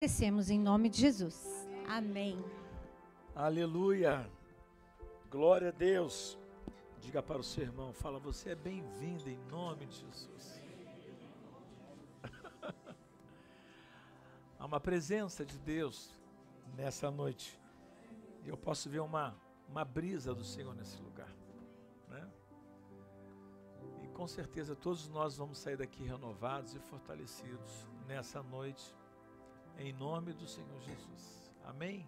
Agradecemos em nome de Jesus. Amém. Aleluia. Glória a Deus. Diga para o seu irmão, fala, você é bem-vindo em nome de Jesus. Há uma presença de Deus nessa noite. E eu posso ver uma brisa do Senhor nesse lugar, né? E com certeza todos nós vamos sair daqui renovados e fortalecidos nessa noite, em nome do Senhor Jesus. Amém?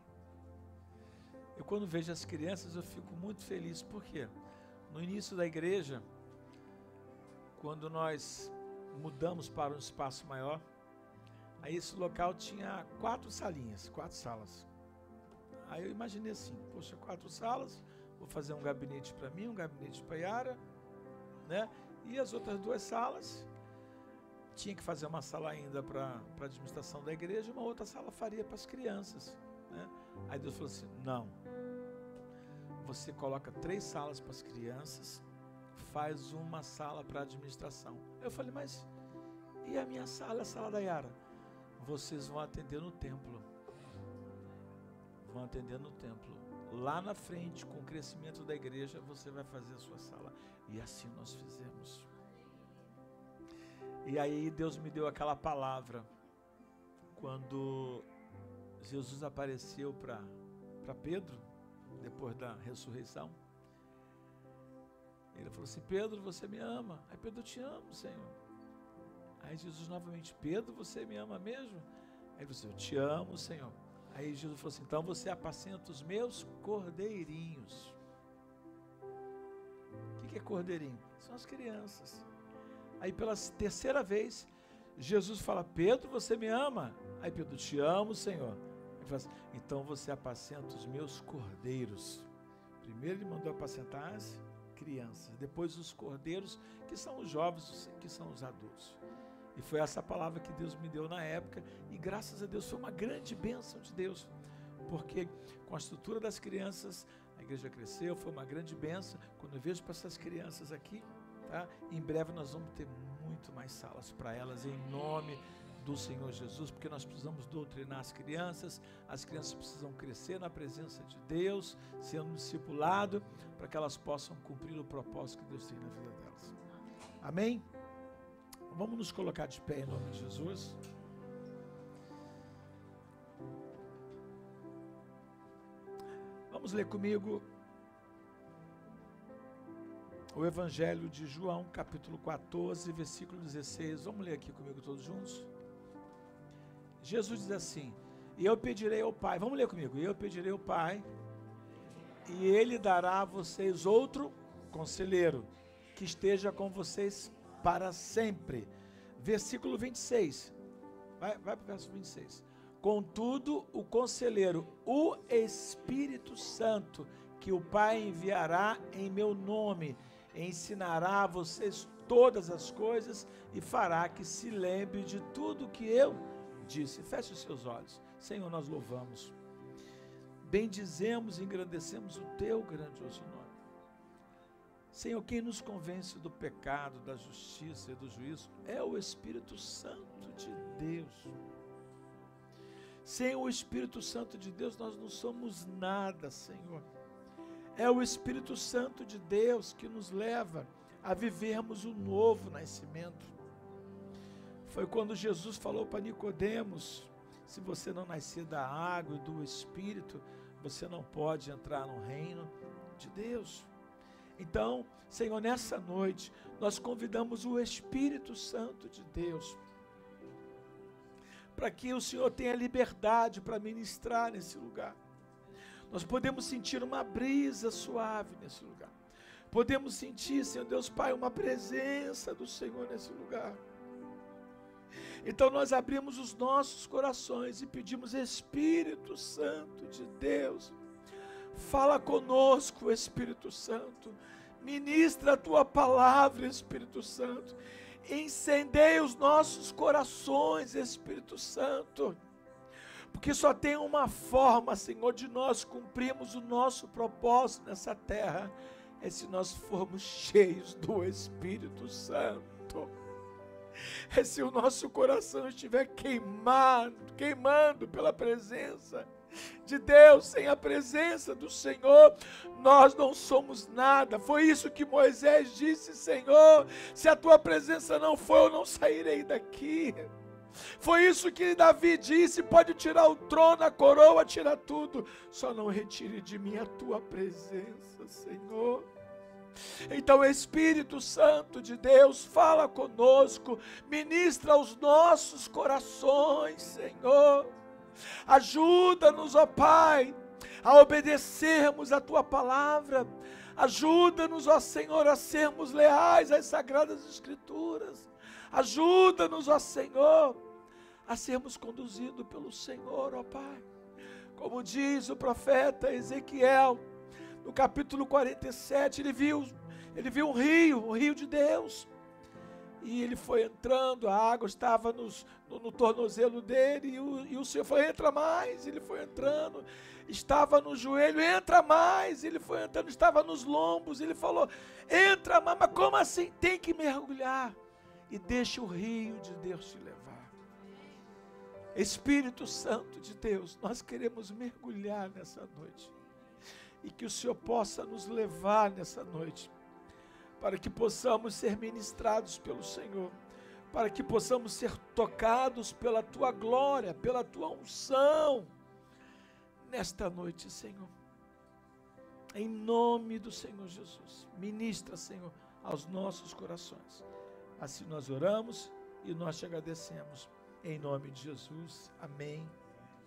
Eu quando vejo as crianças eu fico muito feliz, porque no início da igreja, quando nós mudamos para um espaço maior, aí esse local tinha 4 salas. Aí eu imaginei assim, poxa, 4 salas, vou fazer um gabinete para mim, um gabinete para Yara, né? E as outras 2 salas, tinha que fazer uma sala ainda para a administração da igreja, uma outra sala faria para as crianças, né? Aí Deus falou assim, não, você coloca 3 salas para as crianças, faz uma sala para a administração. Eu falei, mas e a minha sala, a sala da Yara? Vocês vão atender no templo. Vão atender no templo. Lá na frente, com o crescimento da igreja, você vai fazer a sua sala. E assim nós fizemos. E aí Deus me deu aquela palavra, quando Jesus apareceu para Pedro, depois da ressurreição. Ele falou assim, Pedro, você me ama? Aí Pedro, eu te amo, Senhor. Aí Jesus novamente, Pedro, você me ama mesmo? Aí ele falou assim, eu te amo, Senhor. Aí Jesus falou assim, então você apacenta os meus cordeirinhos. O que é cordeirinho? São as crianças. Aí pela 3ª vez, Jesus fala, Pedro, você me ama? Aí Pedro, te amo, Senhor. Ele fala assim, então você apacenta os meus cordeiros. Primeiro ele mandou apacentar as crianças, depois os cordeiros, que são os jovens, que são os adultos. E foi essa palavra que Deus me deu na época, e graças a Deus foi uma grande bênção de Deus, porque com a estrutura das crianças, a igreja cresceu, foi uma grande bênção. Quando eu vejo para essas crianças aqui, tá? Em breve nós vamos ter muito mais salas para elas, em nome do Senhor Jesus, porque nós precisamos doutrinar as crianças precisam crescer na presença de Deus, sendo discipulado, para que elas possam cumprir o propósito que Deus tem na vida delas. Amém? Vamos nos colocar de pé em nome de Jesus. Vamos ler comigo o Evangelho de João, capítulo 14, versículo 16. Vamos ler aqui comigo todos juntos? Jesus diz assim, e eu pedirei ao Pai, vamos ler comigo, e eu pedirei ao Pai, e Ele dará a vocês outro conselheiro, que esteja com vocês para sempre. Versículo 26, vai para o verso 26. Contudo, o conselheiro, o Espírito Santo, que o Pai enviará em meu nome, ensinará a vocês todas as coisas e fará que se lembre de tudo que eu disse. Feche os seus olhos. Senhor, nós louvamos, bendizemos e engrandecemos o teu grandioso nome. Senhor, quem nos convence do pecado, da justiça e do juízo é o Espírito Santo de Deus. Sem o Espírito Santo de Deus nós não somos nada, Senhor. É o Espírito Santo de Deus que nos leva a vivermos o novo nascimento. Foi quando Jesus falou para Nicodemos, se você não nascer da água e do Espírito, você não pode entrar no reino de Deus. Então, Senhor, nessa noite, nós convidamos o Espírito Santo de Deus, para que o Senhor tenha liberdade para ministrar nesse lugar. Nós podemos sentir uma brisa suave nesse lugar. Podemos sentir, Senhor Deus Pai, uma presença do Senhor nesse lugar. Então nós abrimos os nossos corações e pedimos, Espírito Santo de Deus, fala conosco, Espírito Santo, ministra a tua palavra, Espírito Santo, incendeia os nossos corações, Espírito Santo, porque só tem uma forma, Senhor, de nós cumprirmos o nosso propósito nessa terra, é se nós formos cheios do Espírito Santo. é se o nosso coração estiver queimando pela presença de Deus. Sem a presença do Senhor, nós não somos nada. Foi isso que Moisés disse: Senhor, se a tua presença não for, eu não sairei daqui. Foi isso que Davi disse: pode tirar o trono, a coroa, tirar tudo, só não retire de mim a tua presença, Senhor. Então, Espírito Santo de Deus, fala conosco, ministra aos nossos corações, Senhor. Ajuda-nos, ó Pai, a obedecermos a tua palavra. Ajuda-nos, ó Senhor, a sermos leais às sagradas escrituras. Ajuda-nos, ó Senhor, a sermos conduzidos pelo Senhor, ó Pai. Como diz o profeta Ezequiel, no capítulo 47, ele viu um rio de Deus. E ele foi entrando, a água estava no tornozelo dele, e o Senhor falou: entra mais. Ele foi entrando, estava no joelho, entra mais. Ele foi entrando, estava nos lombos. Ele falou: entra mais. Mas como assim? Tem que mergulhar e deixa o rio de Deus te levar. Espírito Santo de Deus, nós queremos mergulhar nessa noite, e que o Senhor possa nos levar nessa noite, para que possamos ser ministrados pelo Senhor, para que possamos ser tocados pela tua glória, pela tua unção, nesta noite, Senhor. Em nome do Senhor Jesus, ministra, Senhor, aos nossos corações. Assim nós oramos e nós te agradecemos, em nome de Jesus. Amém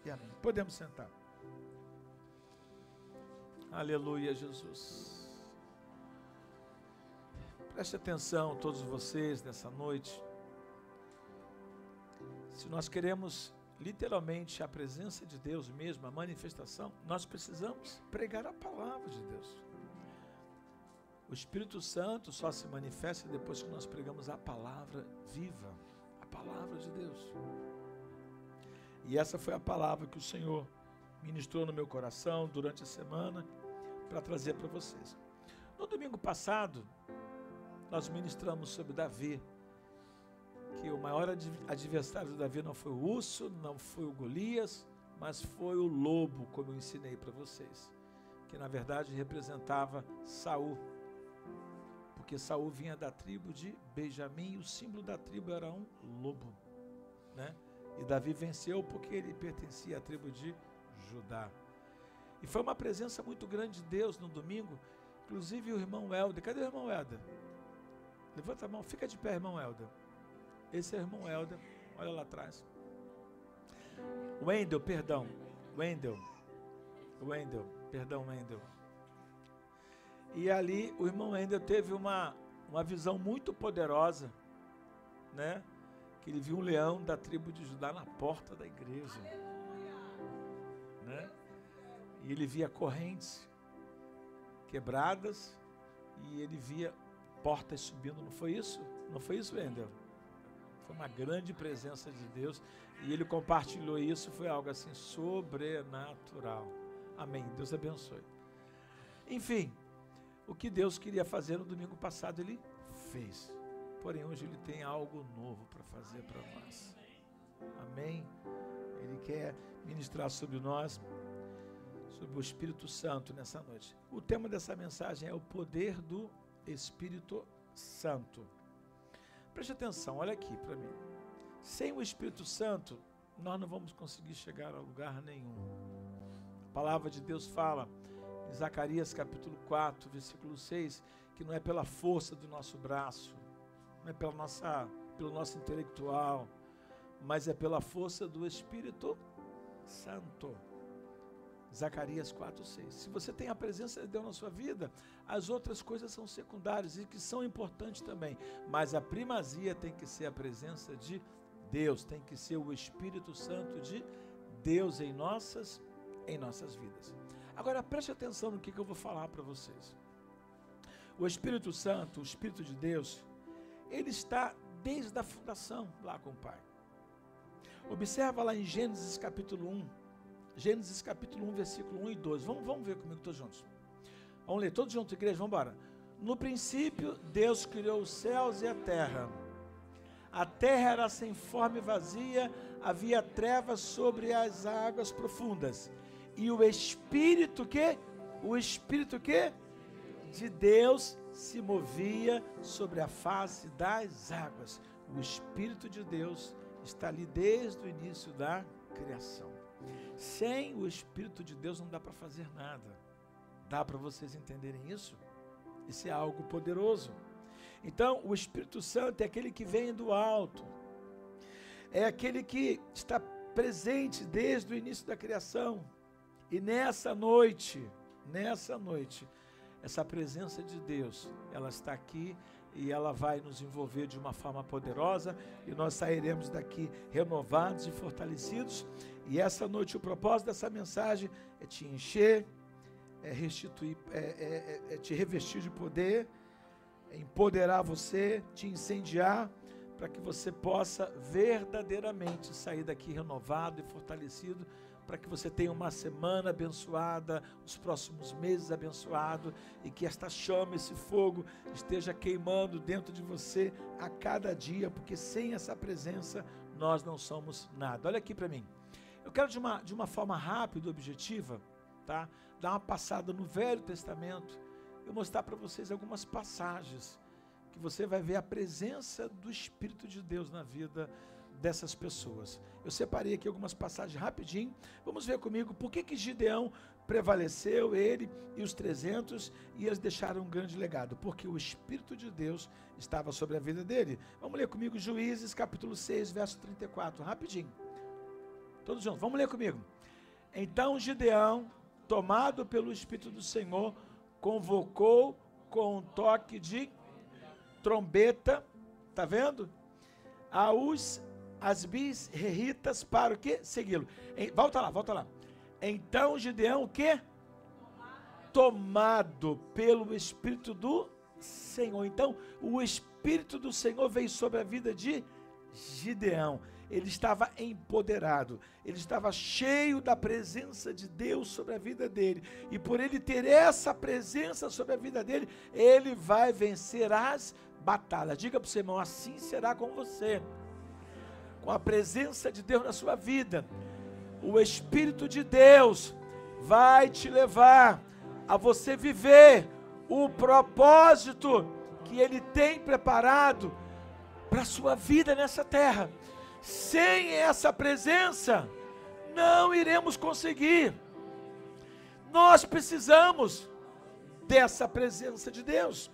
e amém. Podemos sentar. Aleluia, Jesus. Preste atenção, todos vocês, nessa noite. Se nós queremos literalmente a presença de Deus mesmo, a manifestação, nós precisamos pregar a palavra de Deus. O Espírito Santo só se manifesta depois que nós pregamos a palavra viva, a palavra de Deus. E essa foi a palavra que o Senhor ministrou no meu coração durante a semana, para trazer para vocês. No domingo passado, nós ministramos sobre Davi, que o maior adversário de Davi não foi o urso, não foi o Golias, mas foi o lobo, como eu ensinei para vocês, que na verdade representava Saul, porque Saul vinha da tribo de Benjamim, e o símbolo da tribo era um lobo, né? E Davi venceu porque ele pertencia à tribo de Judá. E foi uma presença muito grande de Deus no domingo. Inclusive o irmão Helder. Cadê o irmão Helder? Levanta a mão, fica de pé, irmão Helder. Esse é o irmão Helder, olha lá atrás. Wendel. E ali o irmão Wendel teve uma visão muito poderosa, né? Que ele viu um leão da tribo de Judá na porta da igreja, né? E ele via correntes quebradas e ele via portas subindo. Não foi isso? Não foi isso, Wendel? Foi uma grande presença de Deus e ele compartilhou isso. Foi algo assim sobrenatural. Amém. Deus abençoe. Enfim, o que Deus queria fazer no domingo passado, Ele fez. Porém, hoje Ele tem algo novo para fazer para nós. Amém? Ele quer ministrar sobre nós, sobre o Espírito Santo nessa noite. O tema dessa mensagem é o poder do Espírito Santo. Preste atenção, olha aqui para mim. Sem o Espírito Santo, nós não vamos conseguir chegar a lugar nenhum. A palavra de Deus fala em Zacarias capítulo 4, versículo 6, que não é pela força do nosso braço, não é pelo nosso intelectual, mas é pela força do Espírito Santo. Zacarias 4, 6. Se você tem a presença de Deus na sua vida, as outras coisas são secundárias e que são importantes também, mas a primazia tem que ser a presença de Deus, tem que ser o Espírito Santo de Deus em nossas vidas. Agora preste atenção no que eu vou falar para vocês. O Espírito Santo, o Espírito de Deus, ele está desde a fundação lá com o Pai. Observa lá em Gênesis capítulo 1, Gênesis capítulo 1, versículo 1 e 12. Vamos ver comigo todos juntos. Vamos ler todos juntos, igreja, vamos embora. No princípio, Deus criou os céus e a terra. A terra era sem forma e vazia, havia trevas sobre as águas profundas. E o Espírito que? O Espírito que? De Deus se movia sobre a face das águas. O Espírito de Deus está ali desde o início da criação. Sem o Espírito de Deus não dá para fazer nada. Dá para vocês entenderem isso? Isso é algo poderoso. Então, o Espírito Santo é aquele que vem do alto. É aquele que está presente desde o início da criação. E nessa noite, essa presença de Deus, ela está aqui e ela vai nos envolver de uma forma poderosa e nós sairemos daqui renovados e fortalecidos. E essa noite o propósito dessa mensagem é te encher, é restituir, é te revestir de poder, é empoderar você, te incendiar, para que você possa verdadeiramente sair daqui renovado e fortalecido, para que você tenha uma semana abençoada, os próximos meses abençoados, e que esta chama, esse fogo, esteja queimando dentro de você a cada dia, porque sem essa presença nós não somos nada. Olha aqui para mim. Eu quero de uma forma rápida e objetiva, tá? Dar uma passada no Velho Testamento e mostrar para vocês algumas passagens que você vai ver a presença do Espírito de Deus na vida dessas pessoas. Eu separei aqui algumas passagens rapidinho. Vamos ver comigo por que Gideão prevaleceu, ele e os 300, e eles deixaram um grande legado. Porque o Espírito de Deus estava sobre a vida dele. Vamos ler comigo Juízes capítulo 6, verso 34, rapidinho. Todos juntos, vamos ler comigo. Então Gideão, tomado pelo Espírito do Senhor, convocou com um toque de trombeta, tá vendo? As bisreritas para o quê? Segui-lo. Volta lá. Então Gideão o quê? Tomado pelo Espírito do Senhor. Então o Espírito do Senhor veio sobre a vida de Gideão. Ele estava empoderado, ele estava cheio da presença de Deus sobre a vida dele, e por ele ter essa presença sobre a vida dele, ele vai vencer as batalhas. Diga para o seu irmão, assim será com você, com a presença de Deus na sua vida. O Espírito de Deus vai te levar a você viver o propósito que ele tem preparado para a sua vida nessa terra. Sem essa presença, não iremos conseguir. Nós precisamos dessa presença de Deus.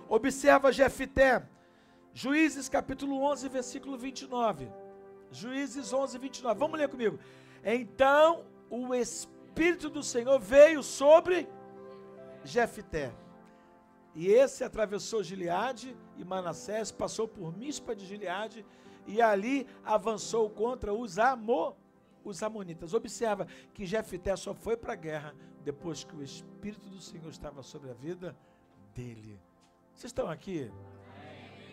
Observa Jefté, Juízes capítulo 11, versículo 29. Juízes 11, 29. Vamos ler comigo. Então o Espírito do Senhor veio sobre Jefté. E esse atravessou Gileade e Manassés, passou por Mispa de Gileade, e ali avançou contra os amonitas. Observa que Jefté só foi para a guerra depois que o Espírito do Senhor estava sobre a vida dele. Vocês estão aqui?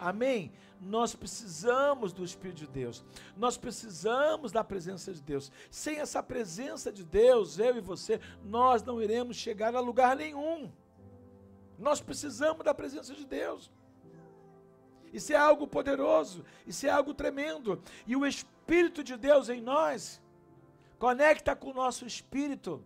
Amém? Nós precisamos do Espírito de Deus. Nós precisamos da presença de Deus. Sem essa presença de Deus, eu e você, nós não iremos chegar a lugar nenhum. Nós precisamos da presença de Deus. Isso é algo poderoso, isso é algo tremendo. E o Espírito de Deus em nós conecta com o nosso espírito,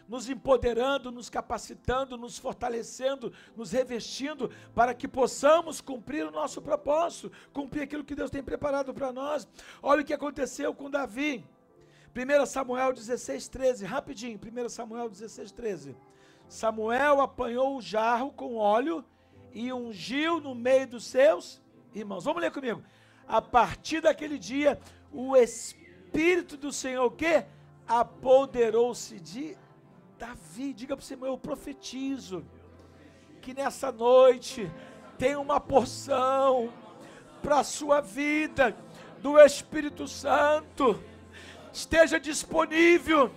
nos empoderando, nos capacitando, nos fortalecendo, nos revestindo, para que possamos cumprir o nosso propósito, cumprir aquilo que Deus tem preparado para nós. Olha o que aconteceu com Davi. 1 Samuel 16, 13, rapidinho, 1 Samuel 16, 13. Samuel apanhou o jarro com óleo e ungiu no meio dos seus irmãos. Vamos ler comigo. A partir daquele dia, o Espírito do Senhor, o quê? Apoderou-se de Davi. Diga para o Senhor, eu profetizo que nessa noite tem uma porção para a sua vida do Espírito Santo. Esteja disponível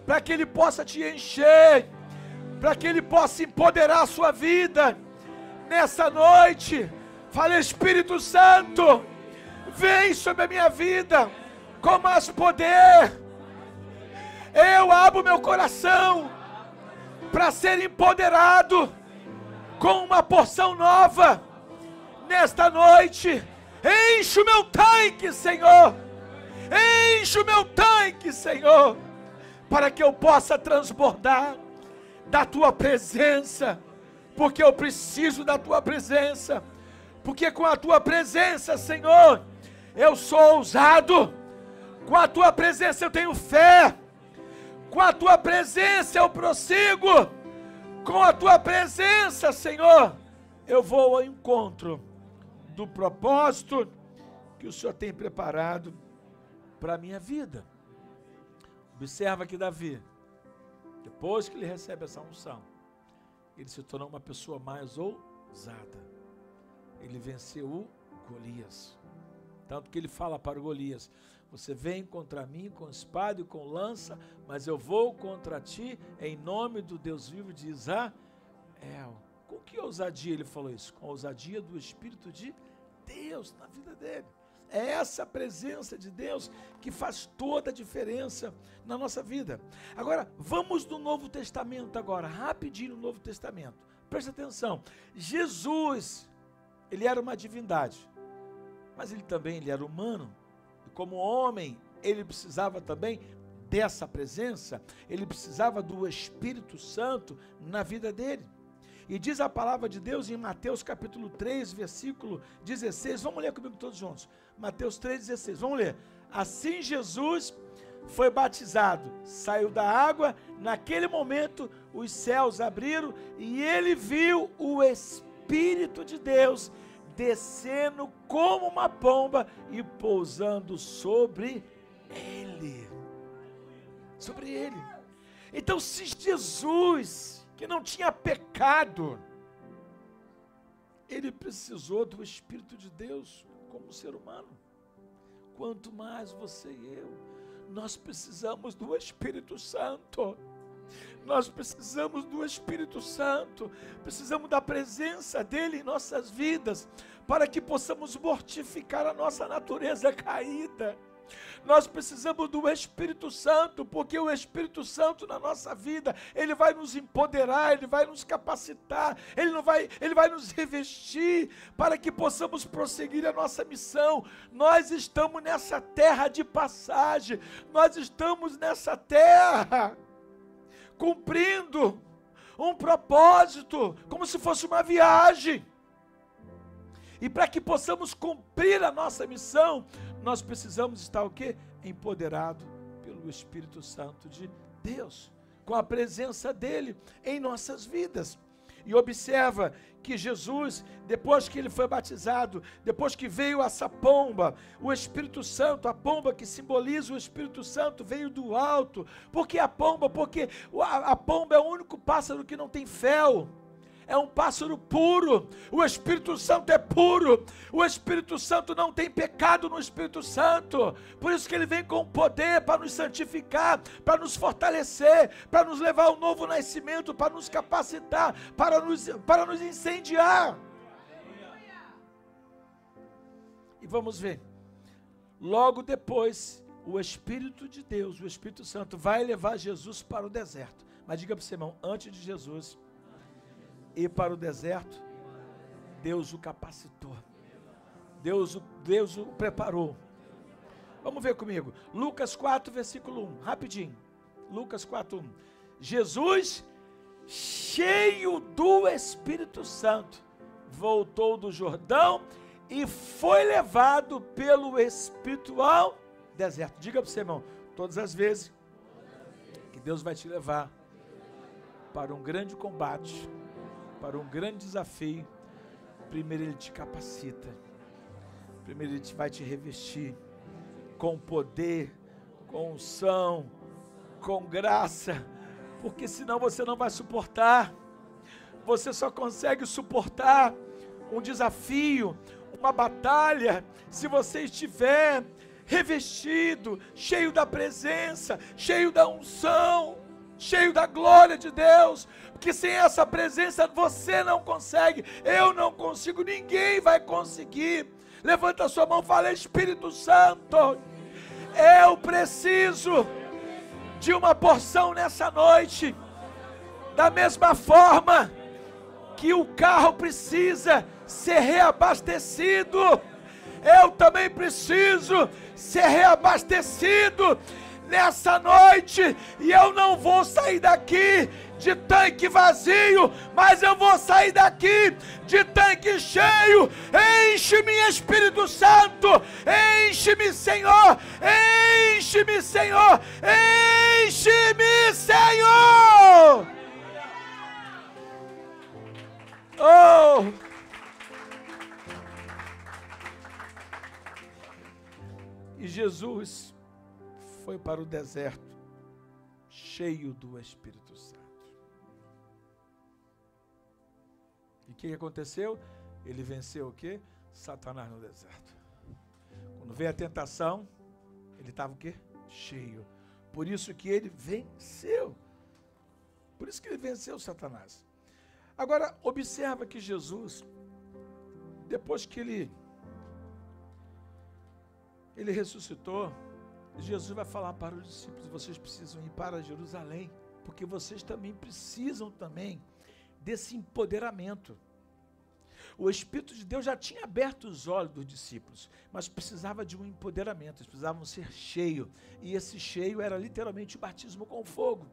para que Ele possa te encher, para que Ele possa empoderar a sua vida. Nessa noite, fala, Espírito Santo, vem sobre a minha vida com mais poder. Eu abro meu coração para ser empoderado com uma porção nova. Nesta noite, Enche o meu tanque, Senhor. Enche o meu tanque, Senhor, para que eu possa transbordar da tua presença, porque eu preciso da tua presença, porque com a tua presença, Senhor, eu sou ousado, com a tua presença eu tenho fé, com a tua presença eu prossigo, com a tua presença, Senhor, eu vou ao encontro do propósito que o Senhor tem preparado para a minha vida. Observa que Davi, depois que ele recebe essa unção, ele se tornou uma pessoa mais ousada. Ele venceu o Golias. Tanto que ele fala para o Golias: você vem contra mim com espada e com lança, mas eu vou contra ti em nome do Deus vivo de Israel. Com que ousadia ele falou isso? Com a ousadia do Espírito de Deus na vida dele. É essa presença de Deus que faz toda a diferença na nossa vida. Agora, vamos no Novo Testamento agora, rapidinho no Novo Testamento. Presta atenção, Jesus, ele era uma divindade, mas ele era humano. E como homem, ele precisava também dessa presença, ele precisava do Espírito Santo na vida dele. E diz a palavra de Deus em Mateus capítulo 3, versículo 16, vamos ler comigo todos juntos, Mateus 3,16, vamos ler. Assim Jesus foi batizado, saiu da água, naquele momento os céus abriram e ele viu o Espírito de Deus descendo como uma pomba e pousando sobre ele. Sobre ele. Então, se Jesus, que não tinha pecado, ele precisou do Espírito de Deus como ser humano, quanto mais você e eu, nós precisamos do Espírito Santo. Nós precisamos do Espírito Santo, precisamos da presença dele em nossas vidas, para que possamos mortificar a nossa natureza caída. Nós precisamos do Espírito Santo, porque o Espírito Santo na nossa vida, ele vai nos empoderar, ele vai nos capacitar, ele vai nos revestir, para que possamos prosseguir a nossa missão. Nós estamos nessa terra de passagem, nós estamos nessa terra, cumprindo um propósito, como se fosse uma viagem. E para que possamos cumprir a nossa missão, nós precisamos estar o quê? Empoderado pelo Espírito Santo de Deus, com a presença dele em nossas vidas. E observa que Jesus, depois que ele foi batizado, depois que veio essa pomba, o Espírito Santo, a pomba que simboliza o Espírito Santo, veio do alto. Por que a pomba? Porque a pomba é o único pássaro que não tem fel. É um pássaro puro, o Espírito Santo é puro, o Espírito Santo não tem pecado no Espírito Santo, por isso que ele vem com poder para nos santificar, para nos fortalecer, para nos levar ao novo nascimento, para nos capacitar, para nos incendiar. E vamos ver, logo depois, o Espírito de Deus, o Espírito Santo vai levar Jesus para o deserto. Mas diga para o seu irmão, antes de Jesus ir para o deserto, Deus o capacitou, Deus o preparou. Vamos ver comigo, Lucas 4, versículo 1, rapidinho, Lucas 4, 1, Jesus, cheio do Espírito Santo, voltou do Jordão e foi levado pelo Espírito ao deserto. Diga para o seu irmão, todas as vezes que Deus vai te levar para um grande combate, para um grande desafio, primeiro ele te capacita, primeiro ele vai te revestir com poder, com unção, com graça, porque senão você não vai suportar. Você só consegue suportar um desafio, uma batalha, se você estiver revestido, cheio da presença, cheio da unção, cheio da glória de Deus, porque sem essa presença você não consegue, eu não consigo, ninguém vai conseguir. Levanta a sua mão e fala: Espírito Santo, eu preciso de uma porção nessa noite, da mesma forma que o carro precisa ser reabastecido, eu também preciso ser reabastecido nessa noite, e eu não vou sair daqui de tanque vazio, mas eu vou sair daqui de tanque cheio. Enche-me, Espírito Santo, enche-me, Senhor, enche-me, Senhor, enche-me, Senhor. Oh! E Jesus foi para o deserto cheio do Espírito Santo. E o que aconteceu? Ele venceu o quê? Satanás no deserto. Quando veio a tentação, ele estava o quê? Cheio. Por isso que ele venceu. Por isso que ele venceu Satanás. Agora, observa que Jesus, depois que ele ressuscitou, Jesus vai falar para os discípulos: vocês precisam ir para Jerusalém, porque vocês também precisam desse empoderamento. O Espírito de Deus já tinha aberto os olhos dos discípulos, mas precisava de um empoderamento, eles precisavam ser cheios, e esse cheio era literalmente o batismo com fogo.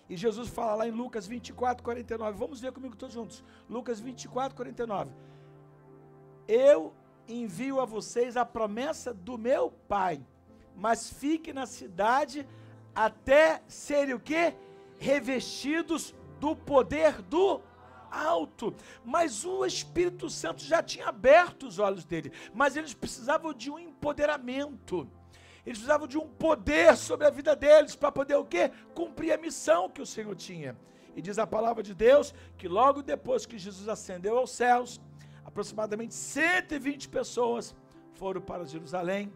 E Jesus fala lá em Lucas 24, 49, vamos ver comigo todos juntos, Lucas 24, 49, eu envio a vocês a promessa do meu Pai, mas fiquem na cidade até serem o quê? Revestidos do poder do alto. Mas o Espírito Santo já tinha aberto os olhos dele, mas eles precisavam de um empoderamento, eles precisavam de um poder sobre a vida deles, para poder o quê? Cumprir a missão que o Senhor tinha. E diz a palavra de Deus, que logo depois que Jesus ascendeu aos céus, aproximadamente 120 pessoas foram para Jerusalém,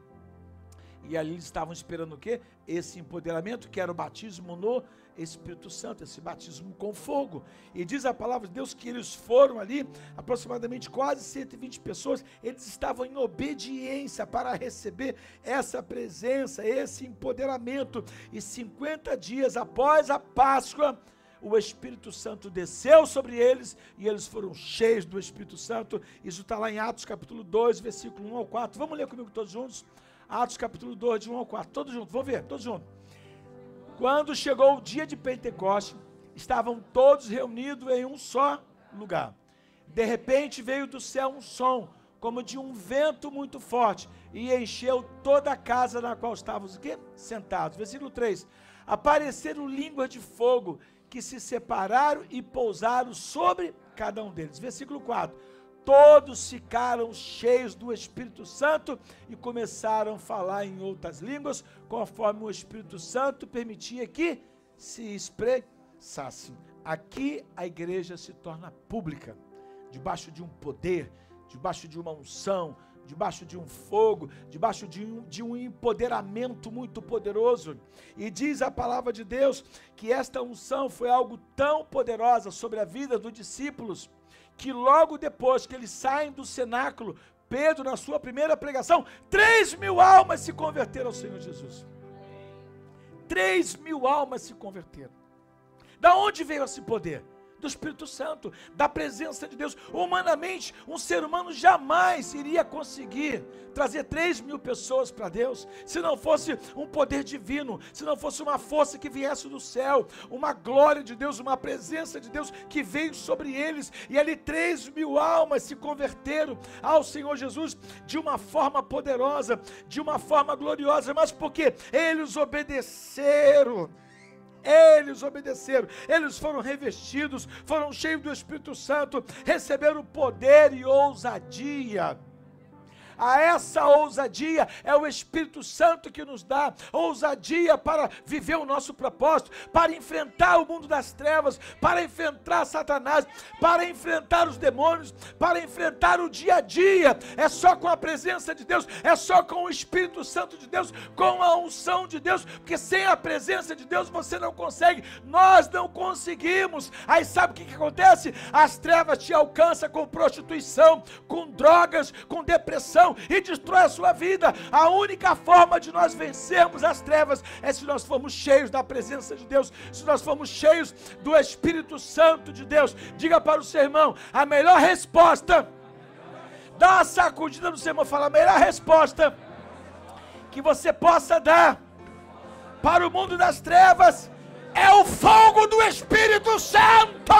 e ali eles estavam esperando o quê? Esse empoderamento, que era o batismo no Espírito Santo, esse batismo com fogo. E diz a palavra de Deus que eles foram ali, aproximadamente quase 120 pessoas, eles estavam em obediência para receber essa presença, esse empoderamento. E 50 dias após a Páscoa, o Espírito Santo desceu sobre eles, e eles foram cheios do Espírito Santo. Isso está lá em Atos capítulo 2, versículo 1 ao 4. Vamos ler comigo todos juntos? Atos capítulo 2, de 1 ao 4, todos juntos, vamos ver, todos juntos. Quando chegou o dia de Pentecostes, estavam todos reunidos em um só lugar. De repente veio do céu um som, como de um vento muito forte, e encheu toda a casa na qual estávamos o quê? Sentados. Versículo 3, apareceram línguas de fogo, que se separaram e pousaram sobre cada um deles. Versículo 4, todos ficaram cheios do Espírito Santo e começaram a falar em outras línguas, conforme o Espírito Santo permitia que se expressassem. Aqui a igreja se torna pública, debaixo de um poder, debaixo de uma unção, debaixo de um fogo, debaixo de um empoderamento muito poderoso. E diz a palavra de Deus que esta unção foi algo tão poderosa sobre a vida dos discípulos, que logo depois que eles saem do cenáculo, Pedro, na sua primeira pregação, 3.000 almas se converteram ao Senhor Jesus. 3.000 almas se converteram. Da onde veio esse poder? Do Espírito Santo, da presença de Deus. Humanamente, um ser humano jamais iria conseguir trazer 3.000 pessoas para Deus, se não fosse um poder divino, se não fosse uma força que viesse do céu, uma glória de Deus, uma presença de Deus que veio sobre eles, e ali 3.000 almas se converteram ao Senhor Jesus de uma forma poderosa, de uma forma gloriosa, mas porque eles obedeceram. Eles obedeceram, eles foram revestidos, foram cheios do Espírito Santo, receberam poder e ousadia. A essa ousadia é o Espírito Santo que nos dá ousadia para viver o nosso propósito, para enfrentar o mundo das trevas, para enfrentar Satanás, para enfrentar os demônios, para enfrentar o dia a dia. É só com a presença de Deus, é só com o Espírito Santo de Deus, com a unção de Deus, porque sem a presença de Deus você não consegue, nós não conseguimos. Aí sabe o que acontece? As trevas te alcançam com prostituição, com drogas, com depressão, e destrói a sua vida. A única forma de nós vencermos as trevas é se nós formos cheios da presença de Deus, se nós formos cheios do Espírito Santo de Deus. Diga para o seu irmão: a melhor resposta Dá uma sacudida no seu irmão, fala: a melhor resposta que você possa dar para o mundo das trevas é o fogo do Espírito Santo.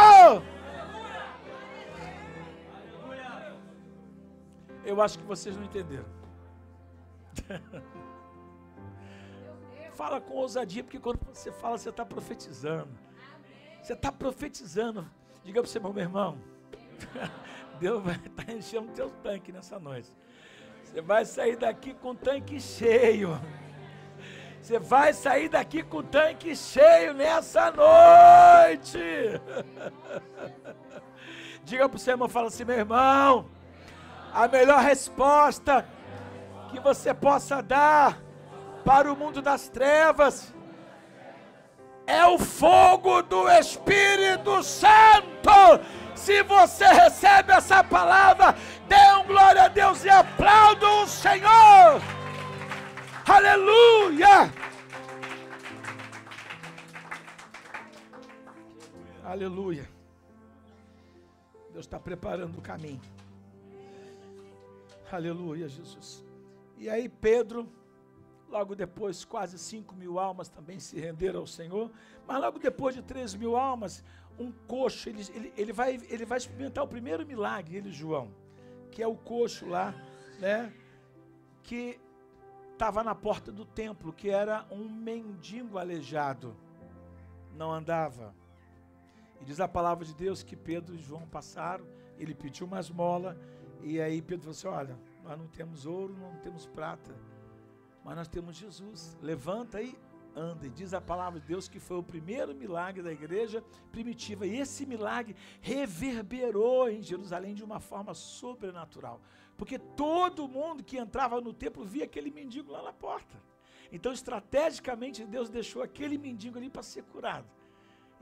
Eu acho que vocês não entenderam. Fala com ousadia, porque quando você fala, você está profetizando. Você está profetizando. Diga para o seu irmão: meu irmão, Deus vai estar enchendo o teu tanque nessa noite. Você vai sair daqui com o tanque cheio. Você vai sair daqui com o tanque cheio nessa noite. Diga para o seu irmão, fala assim: meu irmão, a melhor resposta que você possa dar para o mundo das trevas é o fogo do Espírito Santo. Se você recebe essa palavra, dê um glória a Deus e aplauda o Senhor. Aleluia! Aleluia! Deus está preparando o caminho. Aleluia, Jesus. E aí Pedro, logo depois, quase 5.000 almas também se renderam ao Senhor, mas logo depois de 3.000 almas, um coxo, ele vai experimentar o primeiro milagre, ele, João, que é o coxo lá, né, que estava na porta do templo, que era um mendigo aleijado, não andava. E diz a palavra de Deus que Pedro e João passaram, ele pediu uma esmola, e aí Pedro falou assim: olha, nós não temos ouro, não temos prata, mas nós temos Jesus, levanta e anda. E diz a palavra de Deus que foi o primeiro milagre da igreja primitiva, e esse milagre reverberou em Jerusalém de uma forma sobrenatural, porque todo mundo que entrava no templo via aquele mendigo lá na porta. Então, estrategicamente, Deus deixou aquele mendigo ali para ser curado.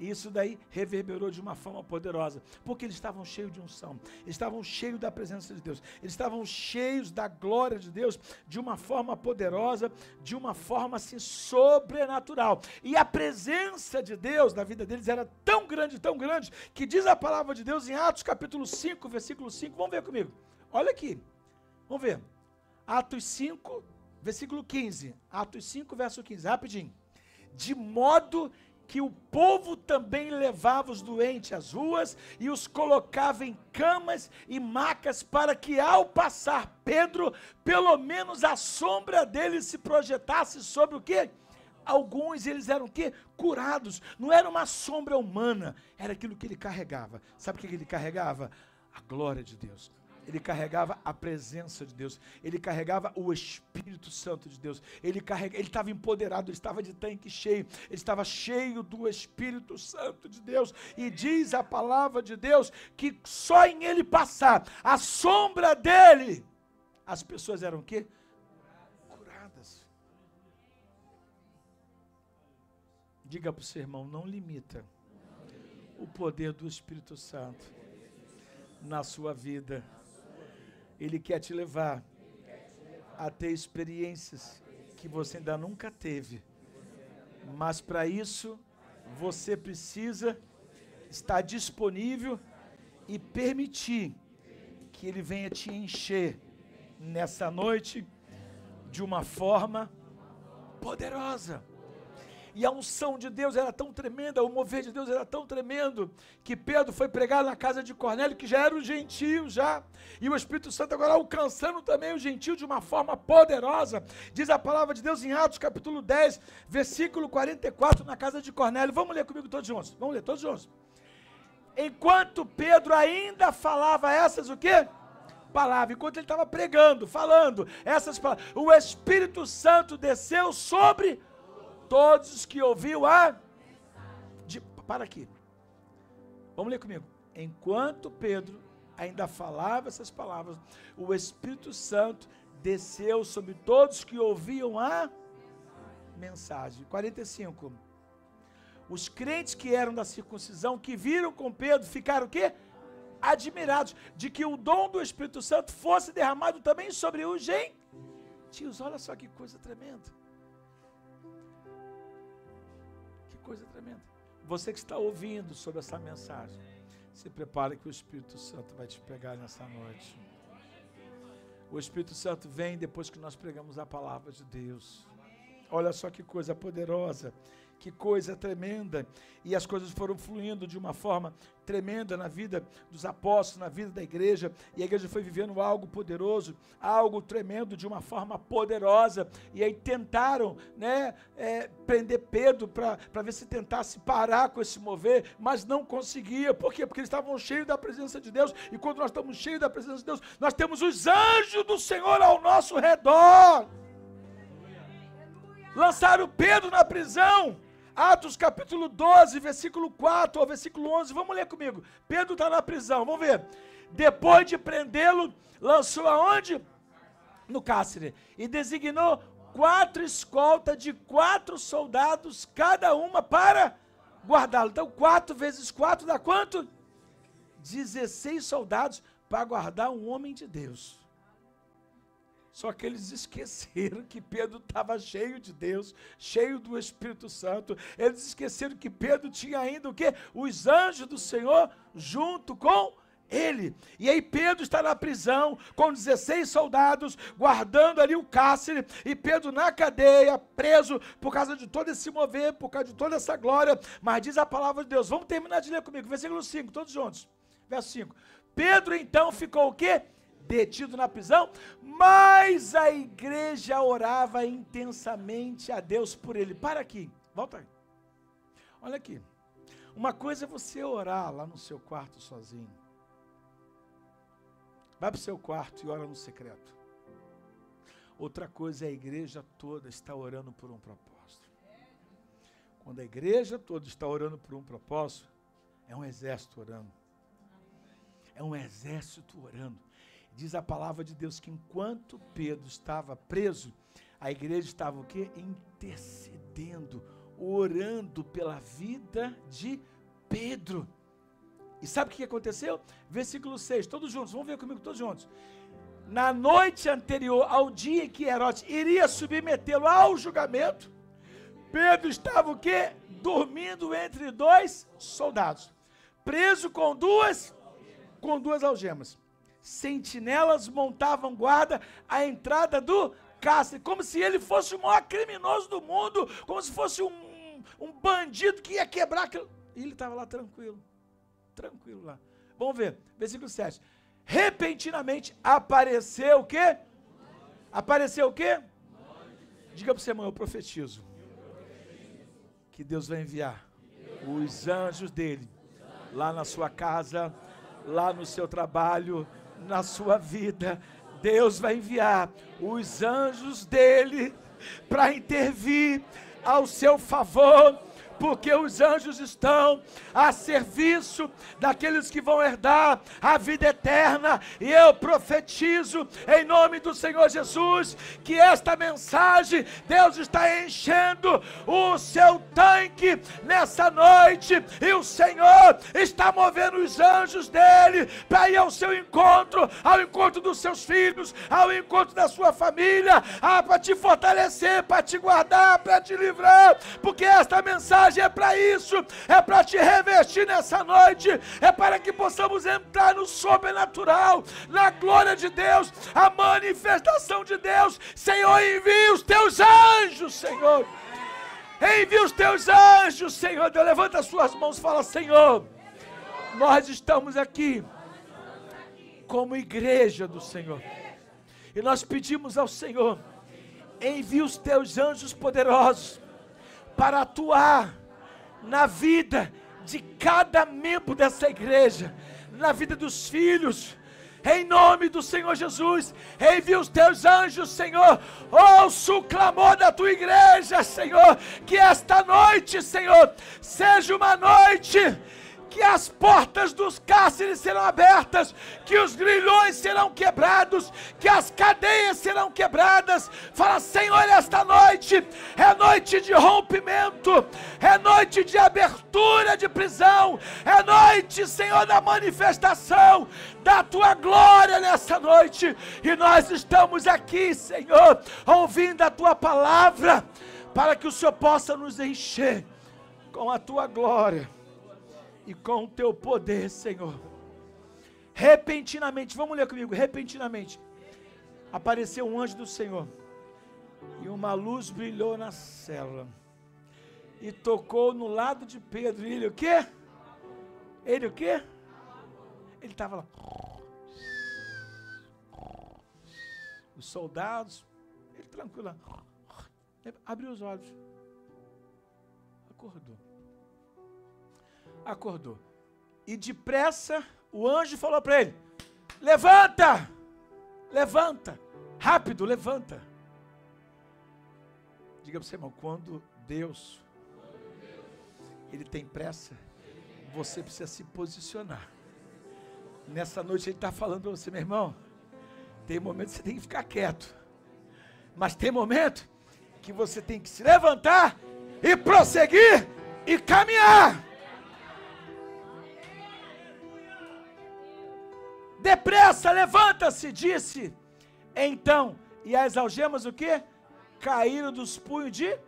E isso daí reverberou de uma forma poderosa, porque eles estavam cheios de unção, eles estavam cheios da presença de Deus, eles estavam cheios da glória de Deus, de uma forma poderosa, de uma forma assim sobrenatural. E a presença de Deus na vida deles era tão grande, que diz a palavra de Deus em Atos capítulo 5, versículo 5, vamos ver comigo, olha aqui, vamos ver, Atos 5, versículo 15, Atos 5, verso 15, rapidinho. De modo que o povo também levava os doentes às ruas e os colocava em camas e macas, para que ao passar Pedro, pelo menos a sombra dele se projetasse sobre o quê? Alguns, eles eram o quê? Curados. Não era uma sombra humana, era aquilo que ele carregava. Sabe o que ele carregava? A glória de Deus. Ele carregava a presença de Deus, ele carregava o Espírito Santo de Deus, ele estava empoderado, ele estava de tanque cheio, ele estava cheio do Espírito Santo de Deus, e diz a palavra de Deus que só em ele passar a sombra dele, as pessoas eram o quê? Curadas. Diga para o seu irmão: não limita o poder do Espírito Santo na sua vida. Ele quer te levar a ter experiências que você ainda nunca teve. Mas para isso, você precisa estar disponível e permitir que Ele venha te encher nessa noite de uma forma poderosa. E a unção de Deus era tão tremenda, o mover de Deus era tão tremendo, que Pedro foi pregar na casa de Cornélio, que já era um gentio já, e o Espírito Santo agora alcançando também o gentio de uma forma poderosa. Diz a palavra de Deus em Atos capítulo 10, versículo 44, na casa de Cornélio. Vamos ler comigo todos juntos, vamos ler todos juntos. Enquanto Pedro ainda falava essas o quê? Palavras, enquanto ele estava pregando, falando essas palavras, o Espírito Santo desceu sobre todos os que ouviam para aqui. Vamos ler comigo. Enquanto Pedro ainda falava essas palavras, o Espírito Santo desceu sobre todos que ouviam a mensagem. 45. Os crentes que eram da circuncisão, que viram com Pedro, ficaram o quê? Admirados de que o dom do Espírito Santo fosse derramado também sobre os gentios. Olha só que coisa tremenda. Coisa tremenda. Você que está ouvindo sobre essa mensagem, se prepare que o Espírito Santo vai te pegar nessa noite. O Espírito Santo vem depois que nós pregamos a palavra de Deus. Olha só que coisa poderosa, que coisa tremenda. E as coisas foram fluindo de uma forma tremenda na vida dos apóstolos, na vida da igreja. E a igreja foi vivendo algo poderoso, algo tremendo de uma forma poderosa. E aí tentaram, prender Pedro para ver se tentasse parar com esse mover, mas não conseguia. Por quê? Porque eles estavam cheios da presença de Deus. E quando nós estamos cheios da presença de Deus, nós temos os anjos do Senhor ao nosso redor. Lançaram Pedro na prisão. Atos capítulo 12, versículo 4 ao versículo 11. Vamos ler comigo. Pedro está na prisão, vamos ver. Depois de prendê-lo, lançou aonde? No cárcere. E designou 4 escoltas de 4 soldados, cada uma para guardá-lo. Então 4 vezes 4 dá quanto? 16 soldados para guardar um homem de Deus. Só que eles esqueceram que Pedro estava cheio de Deus, cheio do Espírito Santo. Eles esqueceram que Pedro tinha ainda o quê? Os anjos do Senhor junto com ele. E aí Pedro está na prisão com 16 soldados, guardando ali o cárcere, e Pedro na cadeia, preso por causa de todo esse mover, por causa de toda essa glória. Mas diz a palavra de Deus, vamos terminar de ler comigo, versículo 5, todos juntos. Verso 5. Pedro então ficou o quê? Detido na prisão, mas a igreja orava intensamente a Deus por ele. Para aqui, volta aí. Olha aqui. Uma coisa é você orar lá no seu quarto sozinho. Vai para o seu quarto e ora no secreto. Outra coisa é a igreja toda está orando por um propósito. Quando a igreja toda está orando por um propósito, é um exército orando. É um exército orando. Diz a palavra de Deus que enquanto Pedro estava preso, a igreja estava o quê? Intercedendo, orando pela vida de Pedro. E sabe o que aconteceu? Versículo 6, todos juntos, vamos ver comigo todos juntos. Na noite anterior ao dia em que Herodes iria submetê-lo ao julgamento, Pedro estava o quê? Dormindo entre 2 soldados, preso com duas algemas. Sentinelas montavam guarda à entrada do cárcere, como se ele fosse o maior criminoso do mundo, como se fosse um bandido que ia quebrar aquilo. E ele estava lá tranquilo lá. Vamos ver, versículo 7. Repentinamente apareceu o quê? Apareceu o quê? Diga para o seu irmão, eu profetizo que Deus vai enviar os anjos dele lá na sua casa, lá no seu trabalho, na sua vida. Deus vai enviar os anjos dele para intervir ao seu favor, porque os anjos estão a serviço daqueles que vão herdar a vida eterna. E eu profetizo em nome do Senhor Jesus que esta mensagem, Deus está enchendo o seu tanque nessa noite, e o Senhor está movendo os anjos dele para ir ao seu encontro, ao encontro dos seus filhos, ao encontro da sua família, para te fortalecer, para te guardar, para te livrar, porque esta mensagem é para isso, é para te revestir nessa noite, é para que possamos entrar no sobrenatural, na glória de Deus, a manifestação de Deus. Senhor, envia os teus anjos, Senhor, envia os teus anjos, Senhor. Deus, levanta as suas mãos e fala: Senhor, nós estamos aqui como igreja do Senhor, e nós pedimos ao Senhor, envia os teus anjos poderosos para atuar na vida de cada membro dessa igreja, na vida dos filhos, em nome do Senhor Jesus. Envia os teus anjos, Senhor. Ouça o clamor da tua igreja, Senhor, que esta noite, Senhor, seja uma noite que as portas dos cárceres serão abertas, que os grilhões serão quebrados, que as cadeias serão quebradas. Fala: Senhor, esta noite é noite de rompimento, é noite de abertura de prisão, é noite, Senhor, da manifestação da tua glória nessa noite. E nós estamos aqui, Senhor, ouvindo a tua palavra, para que o Senhor possa nos encher com a tua glória e com o teu poder, Senhor. Repentinamente, vamos ler comigo, repentinamente, apareceu um anjo do Senhor, e uma luz brilhou na célula, e tocou no lado de Pedro, e ele o quê? Ele o quê? Ele estava lá. Os soldados, ele tranquilo, abriu os olhos, acordou, e depressa o anjo falou para ele: levanta, rápido, levanta. Diga para você, irmão, quando Deus, Ele tem pressa, você precisa se posicionar. Nessa noite Ele está falando para você, meu irmão, tem momento que você tem que ficar quieto, mas tem momento que você tem que se levantar e prosseguir e caminhar. Depressa, levanta-se, disse. Então, e as algemas o quê? Caíram dos punhos de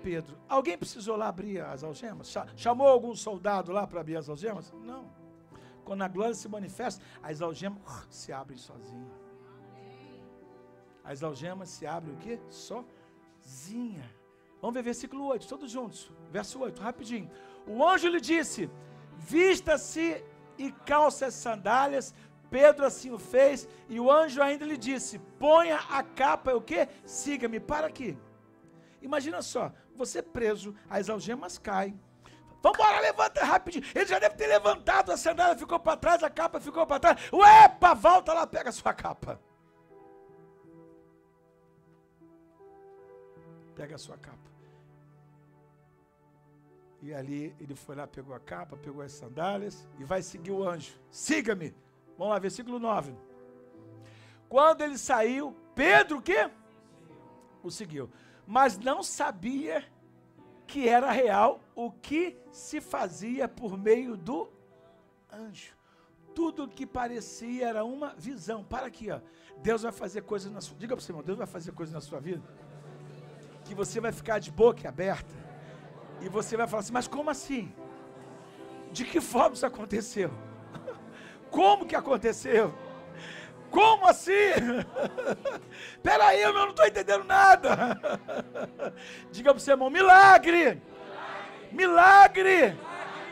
Pedro. Alguém precisou lá abrir as algemas? Chamou algum soldado lá para abrir as algemas? Não. Quando a glória se manifesta, as algemas se abrem sozinhas. As algemas se abrem o quê? Sozinha. Vamos ver versículo 8, todos juntos. Verso 8, rapidinho. O anjo lhe disse: vista-se e calça as sandálias. Pedro assim o fez, e o anjo ainda lhe disse: ponha a capa, o quê? Siga-me. Para aqui. Imagina só, você preso, as algemas caem. Vamos embora, levanta rapidinho. Ele já deve ter levantado, a sandália ficou para trás, a capa ficou para trás. Uepa, volta lá, pega a sua capa. Pega a sua capa. E ali ele foi lá, pegou a capa, pegou as sandálias e vai seguir o anjo. Siga-me. Vamos lá, versículo 9. Quando ele saiu, Pedro o quê? O seguiu. Mas não sabia que era real o que se fazia por meio do anjo. Tudo o que parecia era uma visão. Para aqui, ó. Deus vai fazer coisas na sua... Diga para você, irmão, Deus vai fazer coisas na sua vida que você vai ficar de boca aberta e você vai falar assim: mas como assim? De que forma isso aconteceu? Como que aconteceu? Como assim? Peraí, eu não estou entendendo nada. Diga para o seu irmão: milagre! Milagre!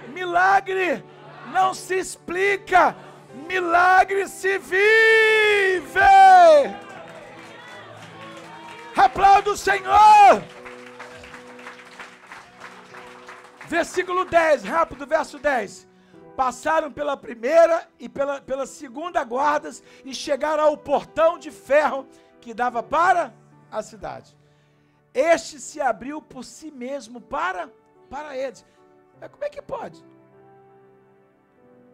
Milagre! Não se explica, milagre se vive! Aplauda o Senhor! Versículo 10, rápido, verso 10. Passaram pela primeira e pela segunda guardas e chegaram ao portão de ferro que dava para a cidade. Este se abriu por si mesmo para eles. Mas como é que pode?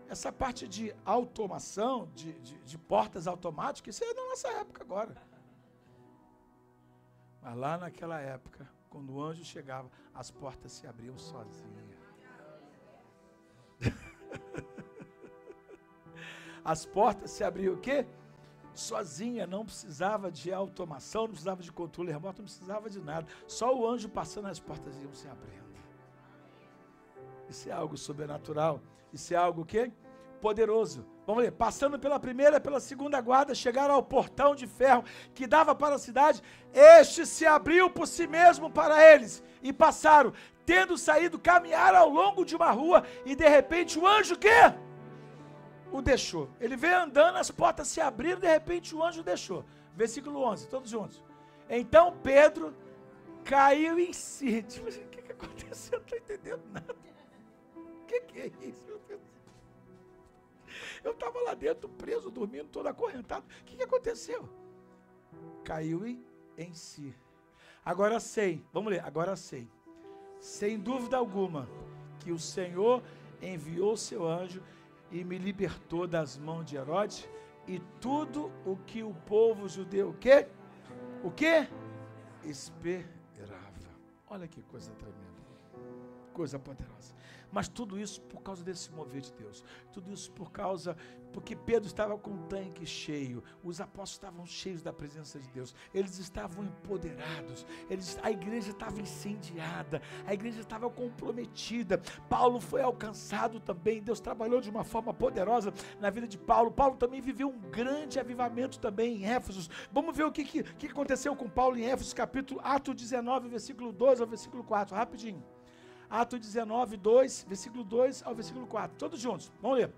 Essa parte de automação, de portas automáticas, isso é da nossa época agora. Mas lá naquela época, quando o anjo chegava, as portas se abriam sozinhas. As portas se abriam o quê? Sozinha, não precisava de automação, não precisava de controle remoto, não precisava de nada. Só o anjo passando, as portas iam se abrindo. Isso é algo sobrenatural. Isso é algo o quê? Poderoso. Vamos ler. Passando pela primeira e pela segunda guarda, chegaram ao portão de ferro que dava para a cidade. Este se abriu por si mesmo para eles e passaram. Tendo saído, caminharam ao longo de uma rua e de repente o anjo o quê? O deixou. Ele veio andando, as portas se abriram, de repente o anjo deixou. Versículo 11, todos juntos. Então Pedro caiu em si. Tipo assim, o que aconteceu? Eu não estou entendendo nada. O que é isso, meu Deus? Eu estava lá dentro, preso, dormindo, todo acorrentado. O que aconteceu? Caiu em si. Agora sei, vamos ler, agora sei. Sem dúvida alguma, que o Senhor enviou seu anjo e me libertou das mãos de Herodes e tudo o que o povo judeu, o quê? O quê? Esperava. Olha que coisa tremenda. coisa poderosa. Mas tudo isso por causa desse mover de Deus. Tudo isso porque Pedro estava com um tanque cheio. Os apóstolos estavam cheios da presença de Deus. Eles estavam empoderados. A igreja estava incendiada. A igreja estava comprometida. Paulo foi alcançado também. Deus trabalhou de uma forma poderosa na vida de Paulo. Paulo também viveu um grande avivamento também em Éfeso. Vamos ver o que aconteceu com Paulo em Éfeso, Atos 19, versículo 2 ao versículo 4. Rapidinho. Atos 19, 2, versículo 2 ao versículo 4. Todos juntos, vamos ler.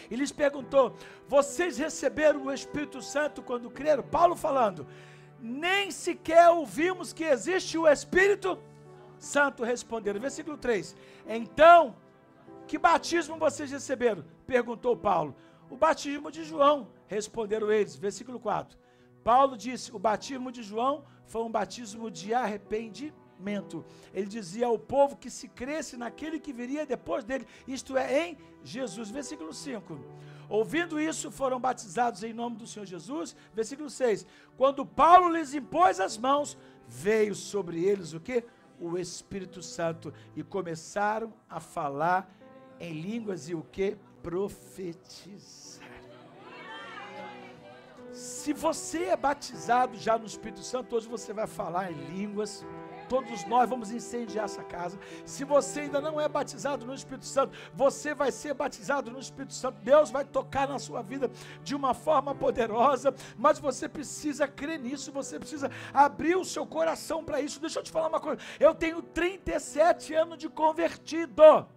E lhes perguntou: vocês receberam o Espírito Santo quando creram? Paulo falando: nem sequer ouvimos que existe o Espírito Santo. Responderam. Versículo 3. Então, que batismo vocês receberam? Perguntou Paulo. O batismo de João. Responderam eles. Versículo 4. Paulo disse: o batismo de João foi um batismo de arrependimento. Ele dizia ao povo que se cresce naquele que viria depois dele, isto é, em Jesus. Versículo 5. Ouvindo isso, foram batizados em nome do Senhor Jesus. Versículo 6. Quando Paulo lhes impôs as mãos, veio sobre eles o quê? O Espírito Santo, e começaram a falar em línguas e o quê? Profetizar. Se você é batizado já no Espírito Santo, hoje você vai falar em línguas. Todos nós vamos incendiar essa casa. Se você ainda não é batizado no Espírito Santo, você vai ser batizado no Espírito Santo. Deus vai tocar na sua vida de uma forma poderosa, mas você precisa crer nisso, você precisa abrir o seu coração para isso. Deixa eu te falar uma coisa, eu tenho 37 anos de convertido.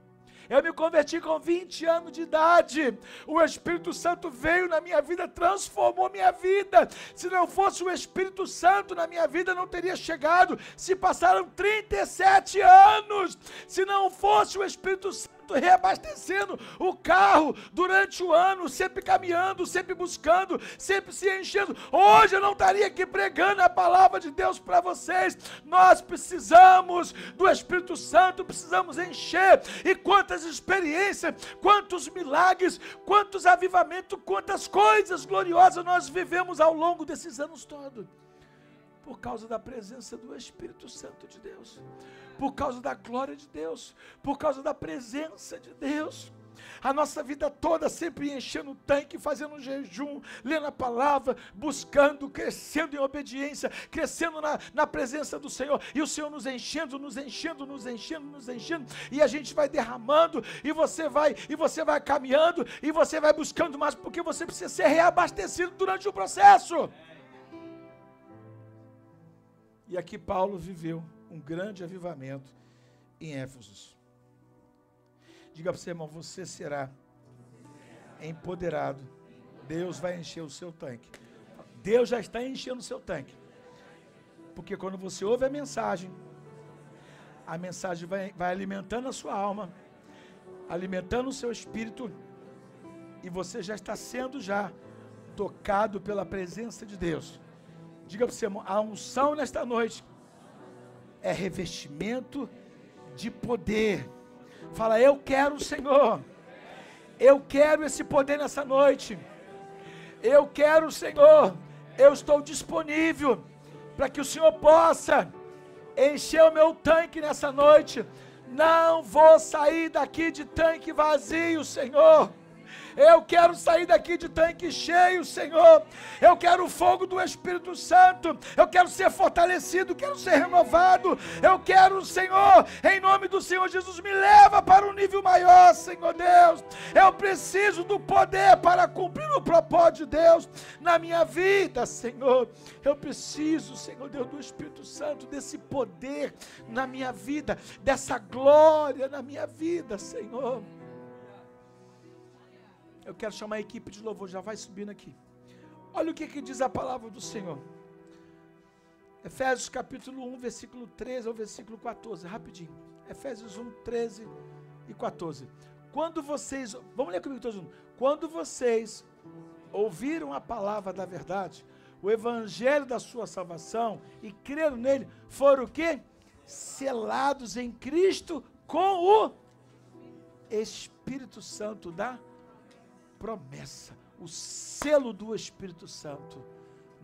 Eu me converti com 20 anos de idade. O Espírito Santo veio na minha vida, transformou minha vida. Se não fosse o Espírito Santo na minha vida, não teria chegado. Se passaram 37 anos. Se não fosse o Espírito Santo reabastecendo o carro durante o ano, sempre caminhando, sempre buscando, sempre se enchendo, hoje eu não estaria aqui pregando a palavra de Deus para vocês. Nós precisamos do Espírito Santo, precisamos encher. E quantas experiências, quantos milagres, quantos avivamentos, quantas coisas gloriosas nós vivemos ao longo desses anos todos, por causa da presença do Espírito Santo de Deus, por causa da glória de Deus, por causa da presença de Deus. A nossa vida toda sempre enchendo o tanque, fazendo um jejum, lendo a palavra, buscando, crescendo em obediência, crescendo na presença do Senhor, e o Senhor nos enchendo, e a gente vai derramando, e você vai caminhando, e você vai buscando mais, porque você precisa ser reabastecido durante o processo. E aqui Paulo viveu um grande avivamento em Éfeso. Diga para você, irmão, você será empoderado. Deus vai encher o seu tanque. Deus já está enchendo o seu tanque. Porque quando você ouve a mensagem vai alimentando a sua alma, alimentando o seu espírito, e você já está sendo tocado pela presença de Deus. Diga para você, irmão, a unção nesta noite é revestimento de poder. Fala, eu quero o Senhor. Eu quero esse poder nessa noite. Eu quero o Senhor. Eu estou disponível para que o Senhor possa encher o meu tanque nessa noite. Não vou sair daqui de tanque vazio, Senhor. Eu quero sair daqui de tanque cheio, Senhor. Eu quero o fogo do Espírito Santo. Eu quero ser fortalecido, quero ser renovado. Eu quero, Senhor, em nome do Senhor Jesus, me leva para um nível maior, Senhor Deus. Eu preciso do poder para cumprir o propósito de Deus na minha vida, Senhor. Eu preciso, Senhor Deus, do Espírito Santo, desse poder na minha vida, dessa glória na minha vida, Senhor. Eu quero chamar a equipe de louvor, já vai subindo aqui. Olha o que diz a palavra do Senhor. Efésios capítulo 1, versículo 13 ao versículo 14, rapidinho. Efésios 1, 13 e 14. Quando vocês, vamos ler comigo todos juntos. Quando vocês ouviram a palavra da verdade, o evangelho da sua salvação, e creram nele, foram o quê? Selados em Cristo com o Espírito Santo da promessa, o selo do Espírito Santo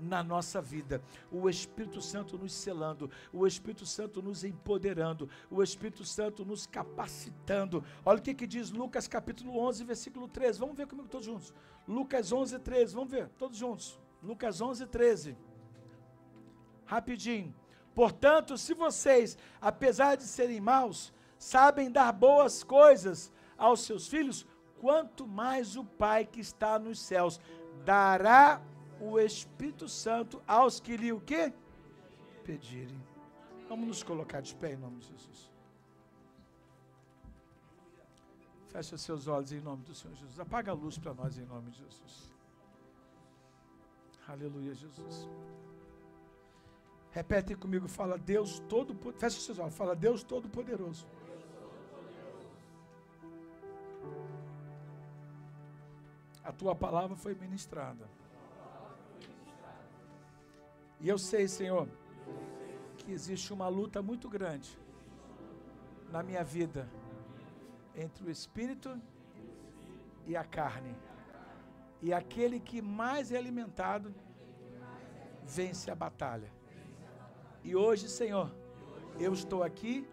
na nossa vida. O Espírito Santo nos selando, o Espírito Santo nos empoderando, o Espírito Santo nos capacitando. Olha o que diz Lucas capítulo 11, versículo 13. Vamos ver comigo todos juntos. Lucas 11, 13. Vamos ver todos juntos. Lucas 11, 13. Rapidinho. Portanto, se vocês, apesar de serem maus, sabem dar boas coisas aos seus filhos, quanto mais o Pai que está nos céus dará o Espírito Santo aos que lhe o quê? Pedirem. Vamos nos colocar de pé em nome de Jesus. Feche os seus olhos em nome do Senhor Jesus. Apaga a luz para nós em nome de Jesus. Aleluia, Jesus. Repete comigo, fala Deus Todo-Poderoso. Feche os seus olhos, fala Deus Todo-Poderoso. A tua palavra foi ministrada. E eu sei, Senhor, que existe uma luta muito grande na minha vida entre o Espírito e a carne. E aquele que mais é alimentado vence a batalha. E hoje, Senhor, eu estou aqui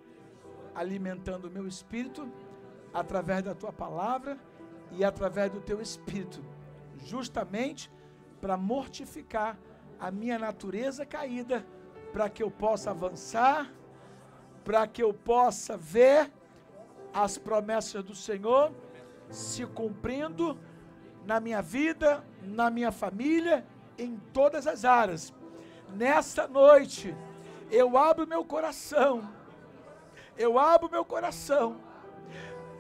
alimentando o meu espírito através da tua palavra e através do teu espírito, justamente para mortificar a minha natureza caída, para que eu possa avançar, para que eu possa ver as promessas do Senhor se cumprindo na minha vida, na minha família, em todas as áreas. Nessa noite, eu abro meu coração,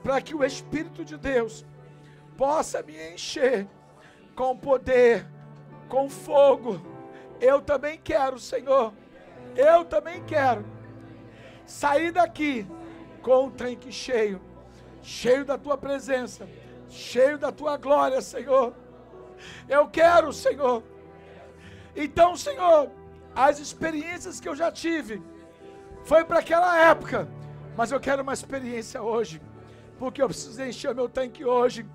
para que o Espírito de Deus possa me encher com poder, com fogo. Eu também quero, Senhor, eu também quero sair daqui com um tanque cheio, cheio da tua presença, cheio da tua glória, Senhor. Eu quero, Senhor. Então, Senhor, as experiências que eu já tive foi para aquela época, mas eu quero uma experiência hoje, porque eu preciso encher o meu tanque hoje,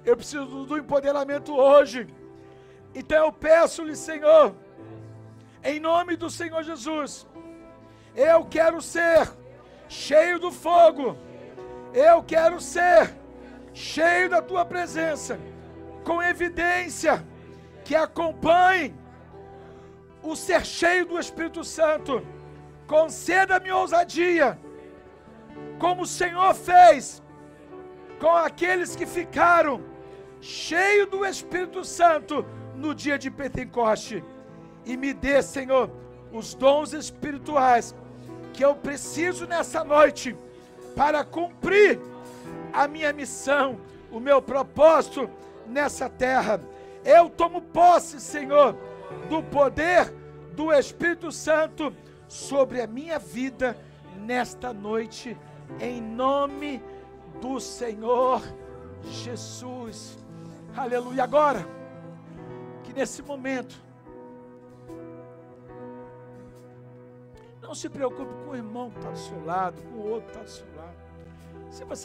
eu preciso do empoderamento hoje. Então eu peço-lhe, Senhor, em nome do Senhor Jesus, eu quero ser cheio do fogo, eu quero ser cheio da tua presença, com evidência que acompanhe o ser cheio do Espírito Santo. Conceda-me ousadia, como o Senhor fez com aqueles que ficaram cheios do Espírito Santo no dia de Pentecoste. E me dê, Senhor, os dons espirituais que eu preciso nessa noite para cumprir a minha missão, o meu propósito nessa terra. Eu tomo posse, Senhor, do poder do Espírito Santo sobre a minha vida nesta noite, em nome do Senhor Jesus. Aleluia. Agora, que nesse momento, não se preocupe com o irmão que está do seu lado, com o outro que está do seu lado. Se você